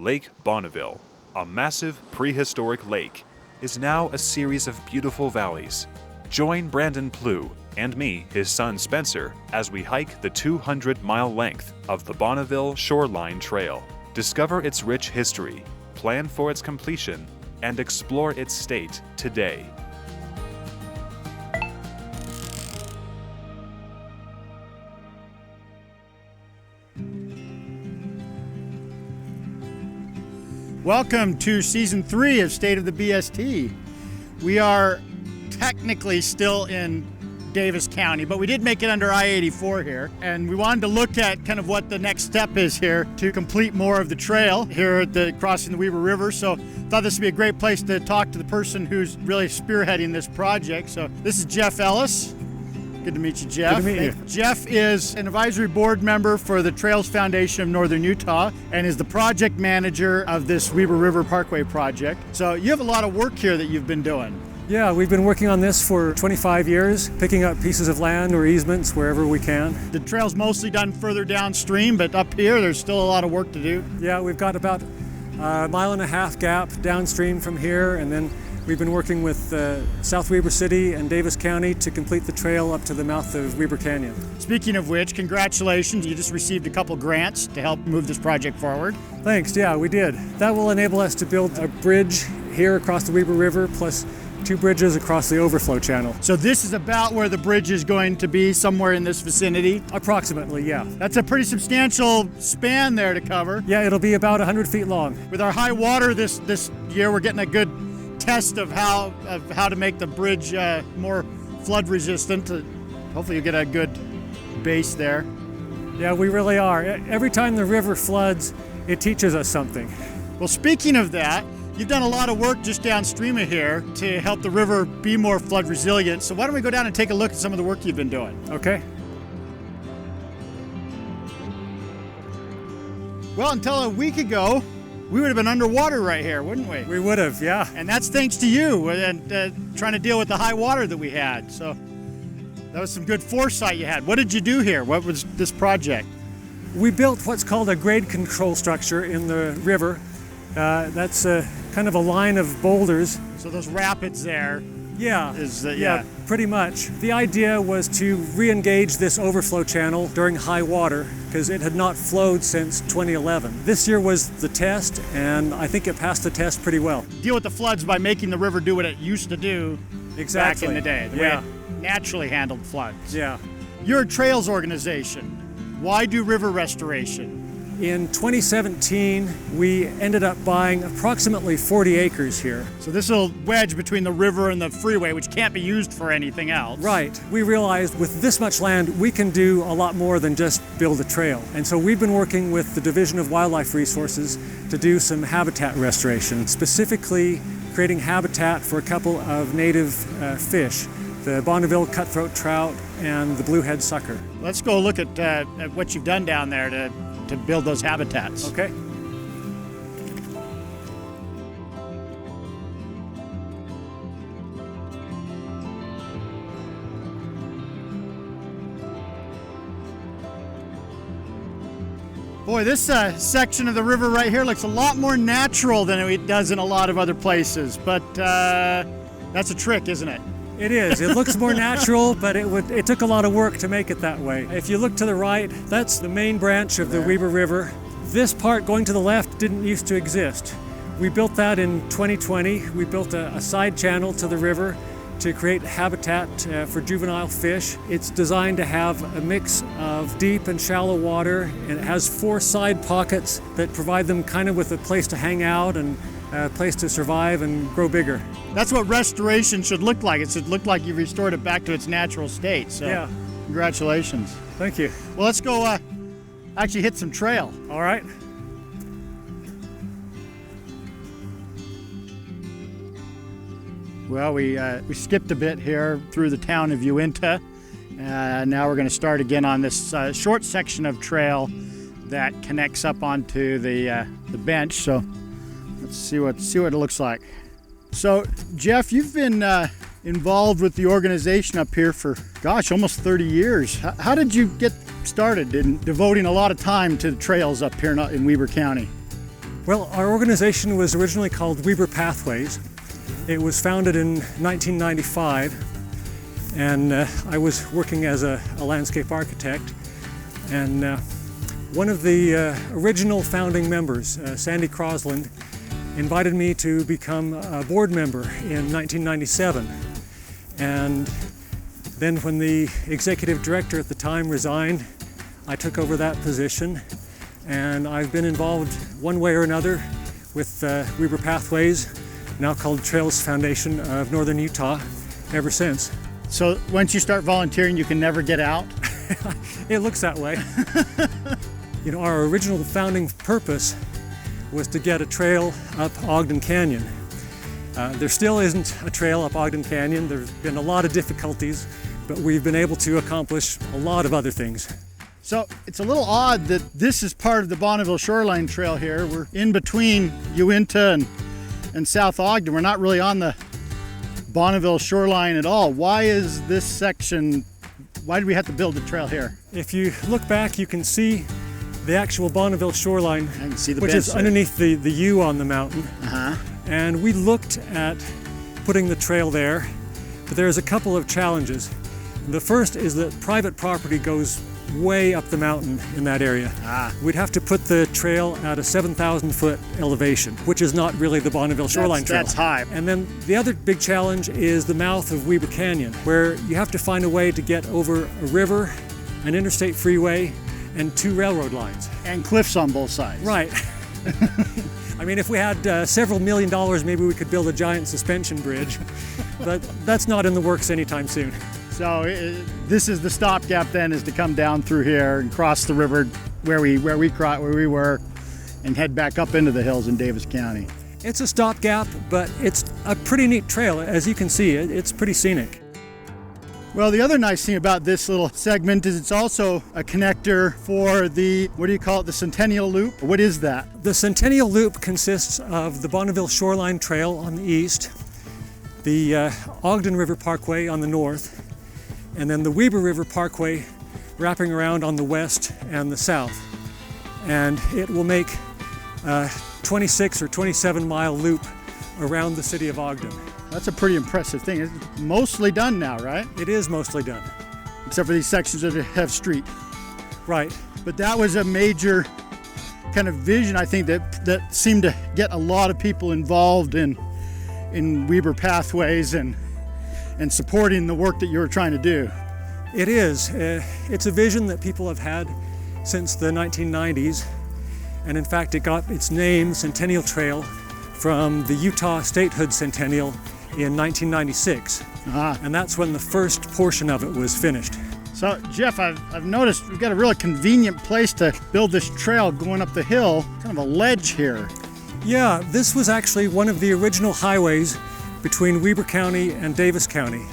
Lake Bonneville, a massive prehistoric lake, is now a series of beautiful valleys. Join Brandon Plewe and me, his son Spencer, as we hike the 200-mile length of the Bonneville Shoreline Trail. Discover its rich history, plan for its completion, and explore its state today. Welcome to Season 3 of State of the BST. We are technically still in Davis County, but we did make it under I-84 here, and we wanted to look at kind of what the next step is here to complete more of the trail here at the crossing the Weber River. So thought this would be a great place to talk to the person who's really spearheading this project. So this is Geoff Ellis. Good to meet you, Geoff. Good to meet you. Geoff is an advisory board member for the Trails Foundation of Northern Utah and is the project manager of this River Parkway project. So you have a lot of work here that you've been doing. Yeah, we've been working on this for 25 years, picking up pieces of land or easements wherever we can. The trail's mostly done further downstream, but up here there's still a lot of work to do. Yeah, we've got about a mile and a half gap downstream from here, and then we've been working with South Weber City and Davis County to complete the trail up to the mouth of Weber Canyon. Speaking of which, congratulations, you just received a couple grants to help move this project forward. Thanks, yeah, we did. That will enable us to build a bridge here across the Weber River, plus 2 bridges across the overflow channel. So this is about where the bridge is going to be, somewhere in this vicinity? Approximately, yeah. That's a pretty substantial span there to cover. Yeah, it'll be about 100 feet long. With our high water this year, we're getting a good test of how to make the bridge more flood resistant. Hopefully you get a good base there. Yeah, we really are. Every time the river floods, it teaches us something. Well, speaking of that, you've done a lot of work just downstream of here to help the river be more flood resilient. So why don't we go down and take a look at some of the work you've been doing? Okay. Well, until a week ago, we would have been underwater right here, wouldn't we? We would have, yeah. And that's thanks to you and trying to deal with the high water that we had. So that was some good foresight you had. What did you do here? What was this project? We built what's called a grade control structure in the river. That's kind of a line of boulders. So those rapids there. Yeah, yeah, pretty much. The idea was to re-engage this overflow channel during high water because it had not flowed since 2011. This year was the test, and I think it passed the test pretty well. Deal with the floods by making the river do what it used to do exactly. back in the day, the way it naturally handled floods. Yeah. You're a trails organization. Why do river restoration? In 2017, we ended up buying approximately 40 acres here. So this little wedge between the river and the freeway, which can't be used for anything else. Right. We realized with this much land, we can do a lot more than just build a trail. And so we've been working with the Division of Wildlife Resources to do some habitat restoration, specifically creating habitat for a couple of native fish, the Bonneville cutthroat trout and the bluehead sucker. Let's go look at what you've done down there to build those habitats. Okay. Boy, this section of the river right here looks a lot more natural than it does in a lot of other places, but that's a trick, isn't it? It is. It looks more natural, but it took a lot of work to make it that way. If you look to the right, that's the main branch of the Weber River. This part going to the left didn't used to exist. We built that in 2020. We built a side channel to the river to create habitat for juvenile fish. It's designed to have a mix of deep and shallow water, and it has 4 side pockets that provide them kind of with a place to hang out and a place to survive and grow bigger. That's what restoration should look like. It should look like you restored it back to its natural state. So yeah. Congratulations. Thank you. Well, let's go actually hit some trail. All right. Well, we skipped a bit here through the town of Uintah. Now we're going to start again on this short section of trail that connects up onto the bench. So let's see what it looks like. So, Geoff, you've been involved with the organization up here for, gosh, almost 30 years. How did you get started in devoting a lot of time to the trails up here in Weber County? Well, our organization was originally called River Pathways. It was founded in 1995, and I was working as a landscape architect. And one of the original founding members, Sandy Crosland, invited me to become a board member in 1997. And then when the executive director at the time resigned, I took over that position. And I've been involved one way or another with River Pathways, now called Trails Foundation of Northern Utah, ever since. So once you start volunteering, you can never get out? It looks that way. You know, our original founding purpose was to get a trail up Ogden Canyon. There still isn't a trail up Ogden Canyon. There's been a lot of difficulties, but we've been able to accomplish a lot of other things. So it's a little odd that this is part of the Bonneville Shoreline Trail here. We're in between Uintah and South Ogden. We're not really on the Bonneville Shoreline at all. Why is this section, why did we have to build the trail here? If you look back, you can see the actual Bonneville Shoreline, I can see the which is there. underneath the U on the mountain. And we looked at putting the trail there, but there's a couple of challenges. The first is that private property goes way up the mountain in that area. We'd have to put the trail at a 7,000-foot elevation, which is not really the Bonneville Shoreline Trail. That's high. And then the other big challenge is the mouth of Weber Canyon, where you have to find a way to get over a river, an interstate freeway, and 2 railroad lines. And cliffs on both sides. Right. I mean, if we had several $1 million, maybe we could build a giant suspension bridge, but that's not in the works anytime soon. So this is the stopgap then, is to come down through here and cross the river where we were, and head back up into the hills in Davis County. It's a stopgap, but it's a pretty neat trail. As you can see, it's pretty scenic. Well, the other nice thing about this little segment is it's also a connector for the, what do you call it, the Centennial Loop? What is that? The Centennial Loop consists of the Bonneville Shoreline Trail on the east, the Ogden River Parkway on the north, and then the Weber River Parkway wrapping around on the west and the south. And it will make a 26 or 27 mile loop around the city of Ogden. That's a pretty impressive thing. It's mostly done now, right? It is mostly done. Except for these sections that have street. Right. But that was a major kind of vision, I think, that seemed to get a lot of people involved in Weber Pathways and supporting the work that you were trying to do. It is. It's a vision that people have had since the 1990s. And in fact, it got its name, Centennial Trail, from the Utah Statehood Centennial in 1996. And that's when the first portion of it was finished. So, Geoff, I've noticed we've got a really convenient place to build this trail going up the hill, kind of a ledge here. Yeah, this was actually one of the original highways between Weber County and Davis County.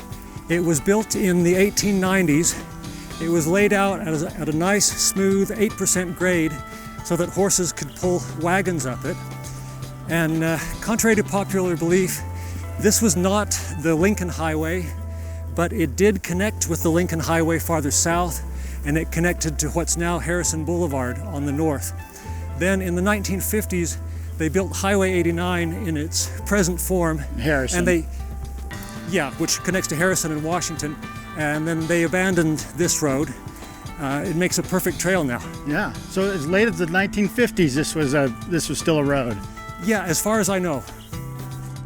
It was built in the 1890s. It was laid out at a nice, smooth 8% grade so that horses could pull wagons up it. And contrary to popular belief, this was not the Lincoln Highway, but it did connect with the Lincoln Highway farther south, and it connected to what's now Harrison Boulevard on the north. Then in the 1950s, they built Highway 89 in its present form. Harrison. And which connects to Harrison and Washington. And then they abandoned this road. It makes a perfect trail now. Yeah, so as late as the 1950s, this was still a road. Yeah, as far as I know.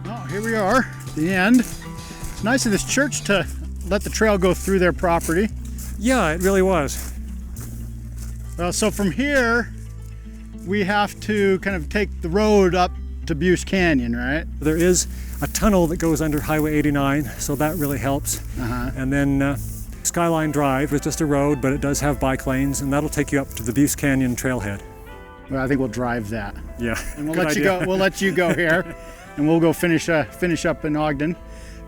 Oh, here we are, the end. It's nice of this church to let the trail go through their property. Yeah, it really was. Well, so from here, we have to kind of take the road up to Butte Canyon, right? There is a tunnel that goes under Highway 89, so that really helps. And then Skyline Drive is just a road, but it does have bike lanes, and that'll take you up to the Butte Canyon trailhead. Well, I think we'll drive that. Yeah. And we'll let you go. We'll let you go here, and we'll go finish up in Ogden.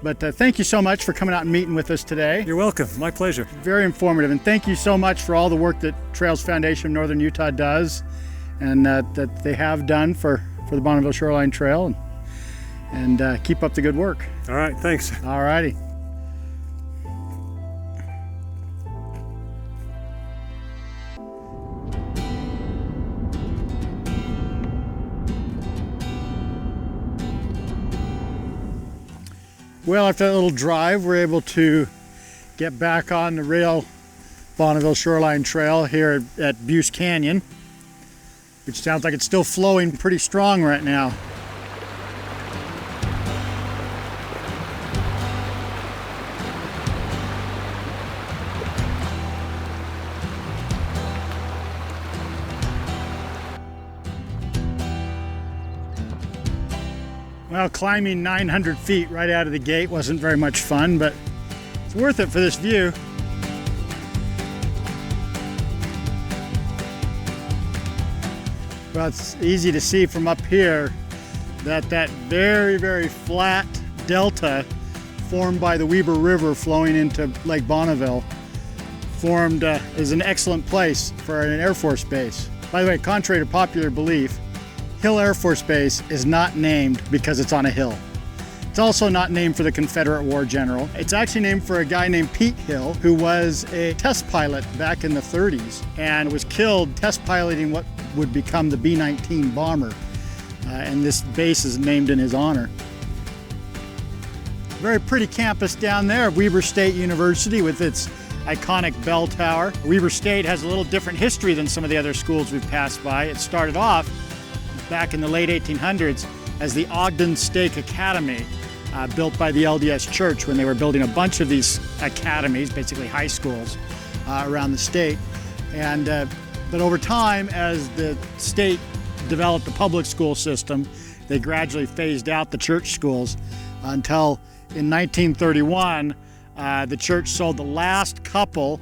But thank you so much for coming out and meeting with us today. You're welcome. My pleasure. Very informative, and thank you so much for all the work that Trails Foundation of Northern Utah does, and that they have done for the Bonneville Shoreline Trail, and keep up the good work. All right, thanks. All righty. Well, after that little drive, we're able to get back on the rail Bonneville Shoreline Trail here at Butte Canyon, which sounds like it's still flowing pretty strong right now. Well, climbing 900 feet right out of the gate wasn't very much fun, but it's worth it for this view. Well, it's easy to see from up here that very, very flat delta formed by the Weber River flowing into Lake Bonneville is an excellent place for an Air Force base. By the way, contrary to popular belief, Hill Air Force Base is not named because it's on a hill. It's also not named for the Confederate war general. It's actually named for a guy named Pete Hill, who was a test pilot back in the 30s and was killed test piloting what would become the B-19 bomber. And this base is named in his honor. Very pretty campus down there, Weber State University with its iconic bell tower. Weber State has a little different history than some of the other schools we've passed by. It started off back in the late 1800s as the Ogden Stake Academy, built by the LDS Church when they were building a bunch of these academies, basically high schools, around the state. But over time, as the state developed a public school system, they gradually phased out the church schools until in 1931, the church sold the last couple,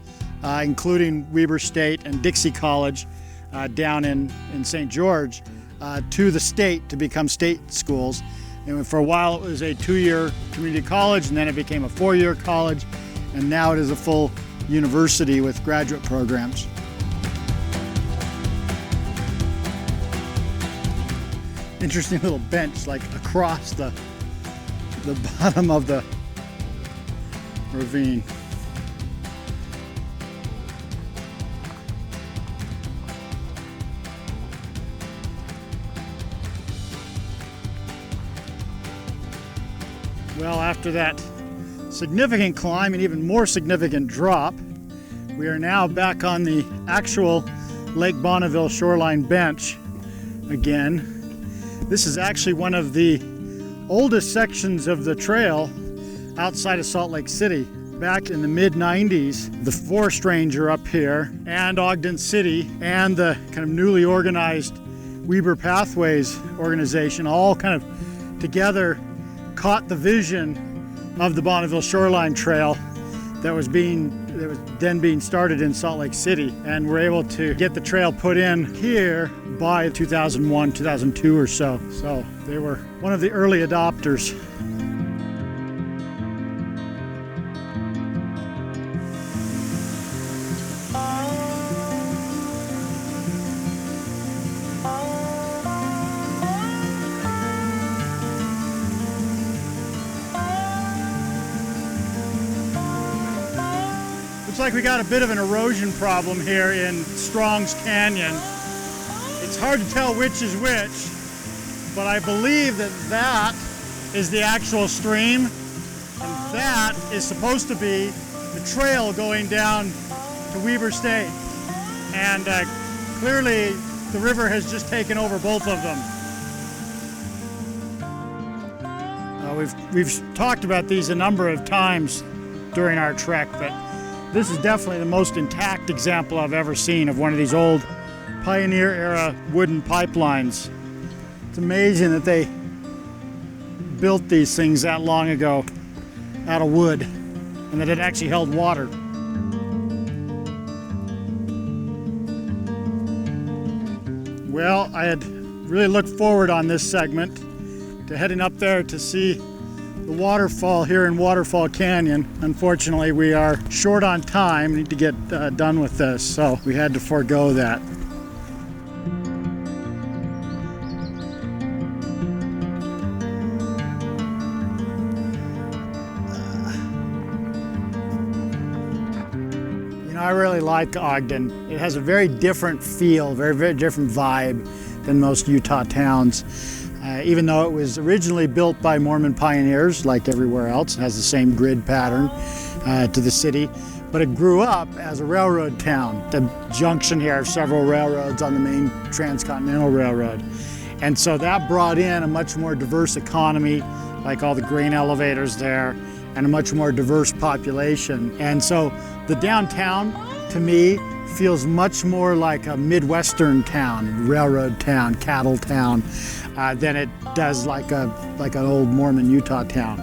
including Weber State and Dixie College down in St. George, to the state to become state schools. And for a while it was a 2-year community college, and then it became a 4-year college, and now it is a full university with graduate programs. Interesting little bench like across the bottom of the ravine. Well, after that significant climb and even more significant drop, we are now back on the actual Lake Bonneville shoreline bench again. This is actually one of the oldest sections of the trail outside of Salt Lake City. Back in the mid-90s, the Forest Ranger up here and Ogden City and the kind of newly organized Weber Pathways organization all kind of together caught the vision of the Bonneville Shoreline Trail that was then being started in Salt Lake City, and were able to get the trail put in here by 2001, 2002 or so. So they were one of the early adopters. Looks like we got a bit of an erosion problem here in Strong's Canyon. It's hard to tell which is which, but I believe that is the actual stream, and that is supposed to be the trail going down to Weber State. And clearly the river has just taken over both of them. We've talked about these a number of times during our trek, but this is definitely the most intact example I've ever seen of one of these old pioneer-era wooden pipelines. It's amazing that they built these things that long ago out of wood, and that it actually held water. Well, I had really looked forward on this segment to heading up there to see the waterfall here in Waterfall Canyon. Unfortunately, we are short on time. We need to get done with this, so we had to forego that. I really like Ogden. It has a very different feel, very, very different vibe than most Utah towns. Even though it was originally built by Mormon pioneers, like everywhere else, it has the same grid pattern to the city, but it grew up as a railroad town. The junction here of several railroads on the main transcontinental railroad. And so that brought in a much more diverse economy, like all the grain elevators there, and a much more diverse population. And so the downtown, to me, feels much more like a Midwestern town, railroad town, cattle town, than it does like an old Mormon Utah town.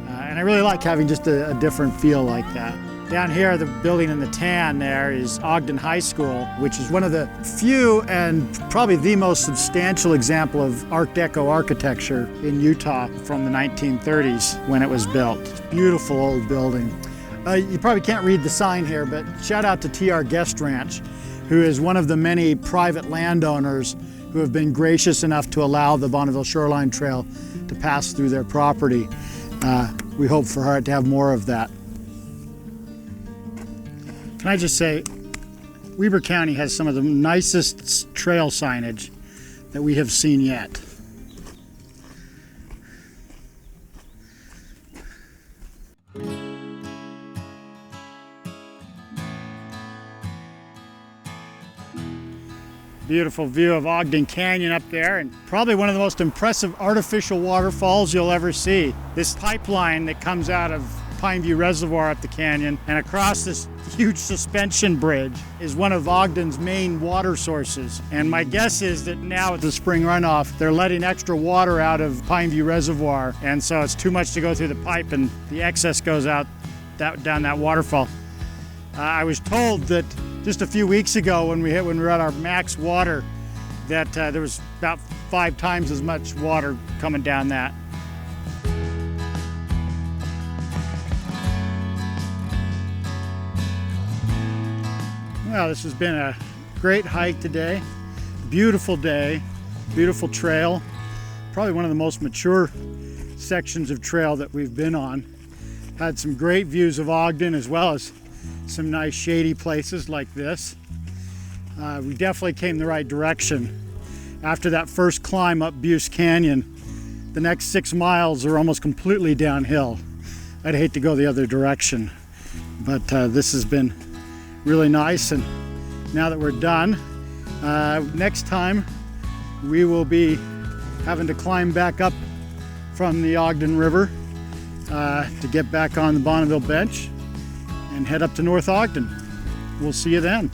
And I really like having just a different feel like that. Down here, the building in the tan there is Ogden High School, which is one of the few and probably the most substantial example of Art Deco architecture in Utah from the 1930s when it was built. Beautiful old building. You probably can't read the sign here, but shout out to TR Guest Ranch, who is one of the many private landowners who have been gracious enough to allow the Bonneville Shoreline Trail to pass through their property. We hope for her to have more of that. Can I just say, Weber County has some of the nicest trail signage that we have seen yet. Beautiful view of Ogden Canyon up there, and probably one of the most impressive artificial waterfalls you'll ever see. This pipeline that comes out of Pineview Reservoir up the canyon and across this huge suspension bridge is one of Ogden's main water sources. And my guess is that now with the spring runoff, they're letting extra water out of Pineview Reservoir, and so it's too much to go through the pipe and the excess goes out down that waterfall. I was told that just a few weeks ago when we were at our max water that there was about 5 times as much water coming down that. Well, this has been a great hike today. Beautiful day, beautiful trail. Probably one of the most mature sections of trail that we've been on. Had some great views of Ogden as well as some nice shady places like this. We definitely came the right direction. After that first climb up Buse Canyon, the next 6 miles are almost completely downhill. I'd hate to go the other direction, but this has been really nice. And now that we're done, next time we will be having to climb back up from the Ogden River to get back on the Bonneville Bench and head up to North Ogden. We'll see you then.